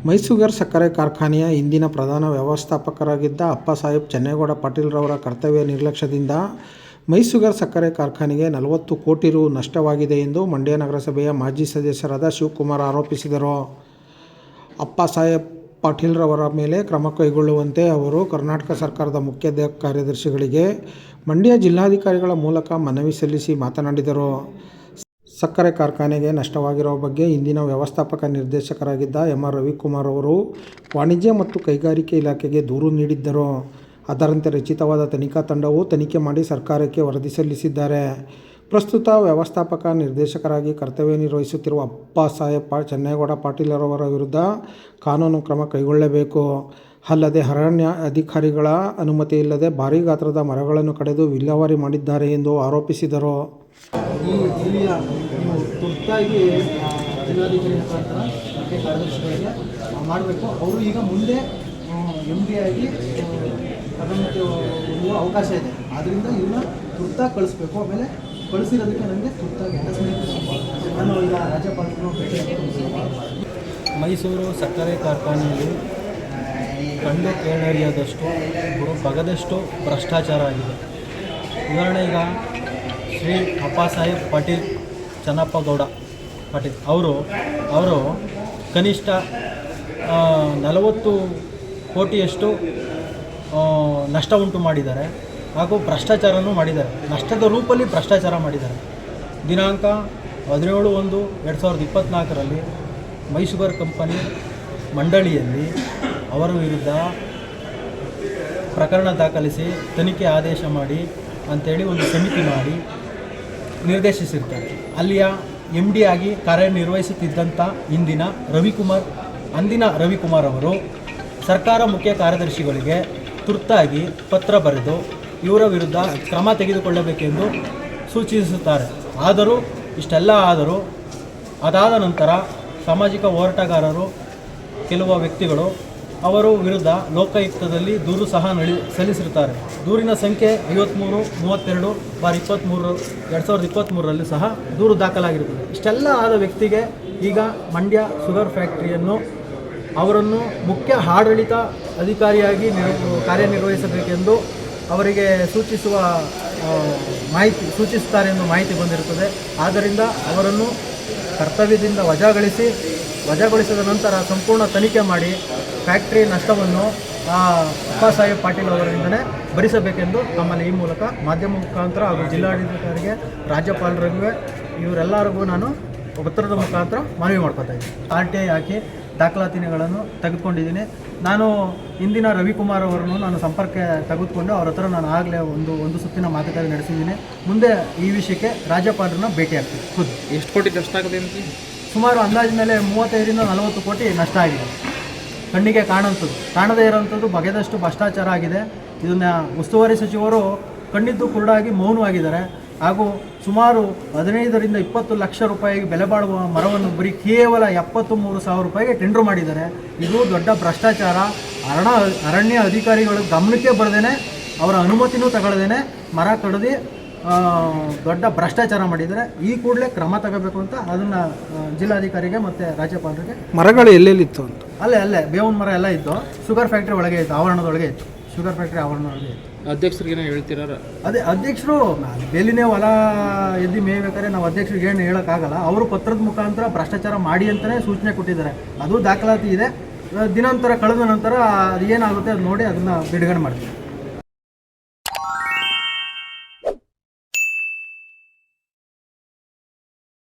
ಮೈಸೂಗರ್ ಸಕ್ಕರೆ ಕಾರ್ಖಾನೆಯ ಇಂದಿನ ಪ್ರಧಾನ ವ್ಯವಸ್ಥಾಪಕರಾಗಿದ್ದ ಅಪ್ಪಸಾಹೇಬ್ ಚೆನ್ನೇಗೌಡ ಪಾಟೀಲ್ರವರ ಕರ್ತವ್ಯ ನಿರ್ಲಕ್ಷ್ಯದಿಂದ ಮೈಸೂಗರ್ ಸಕ್ಕರೆ ಕಾರ್ಖಾನೆಗೆ 40 ಕೋಟಿ ರು ನಷ್ಟವಾಗಿದೆ ಎಂದು ಮಂಡ್ಯ ನಗರಸಭೆಯ ಮಾಜಿ ಸದಸ್ಯರಾದ ಶಿವಕುಮಾರ್ ಆರೋಪಿಸಿದರು. ಅಪ್ಪಸಾಹೇಬ್ ಪಾಟೀಲ್ರವರ ಮೇಲೆ ಕ್ರಮ ಕೈಗೊಳ್ಳುವಂತೆ ಅವರು ಕರ್ನಾಟಕ ಸರ್ಕಾರದ ಮುಖ್ಯ ಕಾರ್ಯದರ್ಶಿಗಳಿಗೆ ಮಂಡ್ಯ ಜಿಲ್ಲಾಧಿಕಾರಿಗಳ ಮೂಲಕ ಮನವಿ ಸಲ್ಲಿಸಿ ಮಾತನಾಡಿದರು. ಸಕ್ಕರೆ ಕಾರ್ಖಾನೆಗೆ ನಷ್ಟವಾಗಿರುವ ಬಗ್ಗೆ ಇಂದಿನ ವ್ಯವಸ್ಥಾಪಕ ನಿರ್ದೇಶಕರಾಗಿದ್ದ ಎಂ. ಆರ್. ರವಿಕುಮಾರ್ ಅವರು ವಾಣಿಜ್ಯ ಮತ್ತು ಕೈಗಾರಿಕೆ ಇಲಾಖೆಗೆ ದೂರು ನೀಡಿದ್ದರು. ಅದರಂತೆ ರಚಿತವಾದ ತನಿಖಾ ತಂಡವು ತನಿಖೆ ಮಾಡಿ ಸರ್ಕಾರಕ್ಕೆ ವರದಿ ಸಲ್ಲಿಸಿದ್ದಾರೆ. ಪ್ರಸ್ತುತ ವ್ಯವಸ್ಥಾಪಕ ನಿರ್ದೇಶಕರಾಗಿ ಕರ್ತವ್ಯ ನಿರ್ವಹಿಸುತ್ತಿರುವ ಅಪ್ಪಸಾಹೇಬ್ ಚೆನ್ನೇಗೌಡ ಪಾಟೀಲ್ರವರ ವಿರುದ್ಧ ಕಾನೂನು ಕ್ರಮ ಕೈಗೊಳ್ಳಬೇಕು. ಅಲ್ಲದೆ ಅರಣ್ಯ ಅಧಿಕಾರಿಗಳ ಅನುಮತಿ ಇಲ್ಲದೆ ಭಾರೀ ಗಾತ್ರದ ಮರಗಳನ್ನು ಕಡಿದು ವಿಲೇವಾರಿ ಮಾಡಿದ್ದಾರೆ ಎಂದು ಆರೋಪಿಸಿದರು. ಈ ಜಿಲ್ಲೆಯ ತುರ್ತಾಗಿ ಜಿಲ್ಲಾಧಿಕಾರಿ ಮುಖಾಂತರ ಮುಖ್ಯ ಕಾರ್ಯದರ್ಶಿಗಳಿಗೆ ಮಾಡಬೇಕು. ಅವರು ಈಗ ಮುಂದೆ MD ಆಗಿ ಪದೋನ್ನತಿ ಹೊಂದುವ ಅವಕಾಶ ಇದೆ. ಆದ್ದರಿಂದ ಇವನ್ನ ತುರ್ತಾಗಿ ಕಳಿಸ್ಬೇಕು. ಆಮೇಲೆ ಕಳಿಸಿರೋದಕ್ಕೆ ನನಗೆ ತುರ್ತಾಗಿ ನಾನು ಈಗ ರಾಜ್ಯಪಾಲರನ್ನು ಭೇಟಿ. ಮೈಸೂರು ಸಕ್ಕರೆ ಕಾರ್ಖಾನೆಯಲ್ಲಿ ಕಂಡು ಕೇಳರಿಯದಷ್ಟು ಬಗದಷ್ಟು ಭ್ರಷ್ಟಾಚಾರ ಆಗಿದೆ. ಉದಾಹರಣೆ, ಈಗ ಶ್ರೀ ಅಪ್ಪಸಾಹೇಬ್ ಪಾಟೀಲ್ ಚೆನ್ನಪ್ಪಗೌಡ ಪಾಟೀಲ್ ಅವರು ಕನಿಷ್ಠ 40 ಕೋಟಿಯಷ್ಟು ನಷ್ಟ ಉಂಟು ಮಾಡಿದ್ದಾರೆ ಹಾಗೂ ಭ್ರಷ್ಟಾಚಾರನೂ ಮಾಡಿದ್ದಾರೆ. ನಷ್ಟದ ರೂಪದಲ್ಲಿ ಭ್ರಷ್ಟಾಚಾರ ಮಾಡಿದ್ದಾರೆ. ದಿನಾಂಕ 17/1/2024 ಮೈಸೂಗರ್ ಕಂಪನಿ ಮಂಡಳಿಯಲ್ಲಿ ಅವರ ವಿರುದ್ಧ ಪ್ರಕರಣ ದಾಖಲಿಸಿ ತನಿಖೆ ಆದೇಶ ಮಾಡಿ ಅಂಥೇಳಿ ಒಂದು ಸಮಿತಿ ಮಾಡಿ ನಿರ್ದೇಶಿಸಿರ್ತಾರೆ. ಅಲ್ಲಿಯ MD ಆಗಿ ಕಾರ್ಯನಿರ್ವಹಿಸುತ್ತಿದ್ದಂಥ ಅಂದಿನ ರವಿಕುಮಾರ್ ಅವರು ಸರ್ಕಾರ ಮುಖ್ಯ ಕಾರ್ಯದರ್ಶಿಗಳಿಗೆ ತುರ್ತಾಗಿ ಪತ್ರ ಬರೆದು ಇವರ ವಿರುದ್ಧ ಕ್ರಮ ತೆಗೆದುಕೊಳ್ಳಬೇಕೆಂದು ಸೂಚಿಸುತ್ತಾರೆ. ಇಷ್ಟೆಲ್ಲ ಆದರೂ ಅದಾದ ನಂತರ ಸಾಮಾಜಿಕ ಹೋರಾಟಗಾರರು ಕೆಲವು ವ್ಯಕ್ತಿಗಳು ಅವರು ವಿರುದ್ಧ ಲೋಕಾಯುಕ್ತದಲ್ಲಿ ದೂರು ಸಹ ಸಲ್ಲಿಸಿರುತ್ತಾರೆ. ದೂರಿನ ಸಂಖ್ಯೆ 53/32/2023 ಸಹ ದೂರು ದಾಖಲಾಗಿರುತ್ತದೆ. ಇಷ್ಟೆಲ್ಲ ಆದ ವ್ಯಕ್ತಿಗೆ ಈಗ ಮಂಡ್ಯ ಶುಗರ್ ಫ್ಯಾಕ್ಟರಿಯನ್ನು ಅವರನ್ನು ಮುಖ್ಯ ಆಡಳಿತ ಅಧಿಕಾರಿಯಾಗಿ ಕಾರ್ಯನಿರ್ವಹಿಸಬೇಕೆಂದು ಅವರಿಗೆ ಸೂಚಿಸುತ್ತಾರೆ ಎಂದು ಮಾಹಿತಿ ಬಂದಿರುತ್ತದೆ. ಆದ್ದರಿಂದ ಅವರನ್ನು ಕರ್ತವ್ಯದಿಂದ ವಜಾಗೊಳಿಸಿದ ನಂತರ ಸಂಪೂರ್ಣ ತನಿಖೆ ಮಾಡಿ ಫ್ಯಾಕ್ಟರಿ ನಷ್ಟವನ್ನು ಅಪ್ಪಸಾಹೇಬ್ ಪಾಟೀಲ್ ಅವರಿಂದಲೇ ಭರಿಸಬೇಕೆಂದು ತಮ್ಮಲ್ಲಿ ಈ ಮೂಲಕ ಮಾಧ್ಯಮ ಮುಖಾಂತರ ಹಾಗೂ ಜಿಲ್ಲಾಡಳಿತಾಧಿಕಾರಿಗೆ, ರಾಜ್ಯಪಾಲರಿಗೂ ಇವರೆಲ್ಲರಿಗೂ ನಾನು ಪತ್ರದ ಮುಖಾಂತರ ಮನವಿ ಮಾಡ್ಕೊತಾ ಇದ್ದೀನಿ. RTI ಹಾಕಿ ದಾಖಲಾತಿಗಳನ್ನು ತೆಗೆದುಕೊಂಡಿದ್ದೀನಿ. ನಾನು ಇಂದಿನ ರವಿಕುಮಾರ್ ಅವರನ್ನು ನಾನು ಸಂಪರ್ಕ ತೆಗೆದುಕೊಂಡು ಅವ್ರ ಹತ್ರ ನಾನು ಆಗಲೇ ಒಂದು ಸುತ್ತಿನ ಮಾತುಕತೆ ನಡೆಸಿದ್ದೀನಿ. ಮುಂದೆ ಈ ವಿಷಯಕ್ಕೆ ರಾಜ್ಯಪಾಲರನ್ನ ಭೇಟಿ ಆಗ್ತೀನಿ. ಖುದ್ದು ಎಷ್ಟು ಕೋಟಿ ನಷ್ಟ ಆಗಿದೆ ಅಂತ? ಸುಮಾರು ಅಂದಾಜಿನ ಮೇಲೆ 35-40 ಕೋಟಿ ನಷ್ಟ ಆಗಿದೆ. ಕಣ್ಣಿಗೆ ಕಾಣದೇ ಇರೋಂಥದ್ದು ಬಗೆದಷ್ಟು ಭ್ರಷ್ಟಾಚಾರ ಆಗಿದೆ. ಇದನ್ನು ಉಸ್ತುವಾರಿ ಸಚಿವರು ಕಣ್ಣಿದ್ದು ಕುರುಡಾಗಿ ಮೌನವಾಗಿದ್ದಾರೆ. ಹಾಗೂ ಸುಮಾರು 15-20 ಲಕ್ಷ ರೂಪಾಯಿಗೆ ಬೆಲೆ ಬಾಳುವ ಮರವನ್ನು ಬರೀ ಕೇವಲ 73,000 ರೂಪಾಯಿಗೆ ಟೆಂಡರ್ ಮಾಡಿದ್ದಾರೆ. ಇದು ದೊಡ್ಡ ಭ್ರಷ್ಟಾಚಾರ. ಅರಣ್ಯ ಅಧಿಕಾರಿಗಳು ಗಮನಕ್ಕೆ ಬರದೇನೆ, ಅವರ ಅನುಮತಿನೂ ತಗೊಳ್ಳದೇನೆ ಮರ ಕಡಿದು ದೊಡ್ಡ ಭ್ರಷ್ಟಾಚಾರ ಮಾಡಿದ್ದಾರೆ. ಈ ಕೂಡಲೇ ಕ್ರಮ ತಗೋಬೇಕು ಅಂತ ಅದನ್ನು ಜಿಲ್ಲಾಧಿಕಾರಿಗೆ ಮತ್ತು ರಾಜ್ಯಪಾಲರಿಗೆ. ಮರಗಳು ಎಲ್ಲೆಲ್ಲಿತ್ತು ಅಂತ? ಅಲ್ಲೇ ಬೇವಿನ ಮರ ಎಲ್ಲ ಇತ್ತು. ಶುಗರ್ ಫ್ಯಾಕ್ಟ್ರಿ ಒಳಗೆ ಇತ್ತು, ಆವರಣದೊಳಗೆ ಇತ್ತು. ಶುಗರ್ ಫ್ಯಾಕ್ಟ್ರಿ ಆವರಣದೊಳಗೆ ಇತ್ತು. ಅಧ್ಯಕ್ಷರಿಗೆ ಏನೋ ಹೇಳ್ತೀರಾ? ಅದೇ ಅಧ್ಯಕ್ಷರು ಬೇಲಿನೇ ಹೊಲ ಎದ್ದು ಮೇಯ್ಬೇಕಾದ್ರೆ ನಾವು ಅಧ್ಯಕ್ಷರಿಗೆ ಏನು ಹೇಳೋಕ್ಕಾಗಲ್ಲ. ಅವರು ಪತ್ರದ ಮುಖಾಂತರ ಭ್ರಷ್ಟಾಚಾರ ಮಾಡಿ ಅಂತಲೇ ಸೂಚನೆ ಕೊಟ್ಟಿದ್ದಾರೆ. ಅದು ದಾಖಲಾತಿ ಇದೆ. ದಿನಾಂತರ ಕಳೆದ ನಂತರ ಅದು ಏನಾಗುತ್ತೆ ಅದು ನೋಡಿ ಅದನ್ನು ಬಿಡುಗಡೆ ಮಾಡ್ತೀವಿ.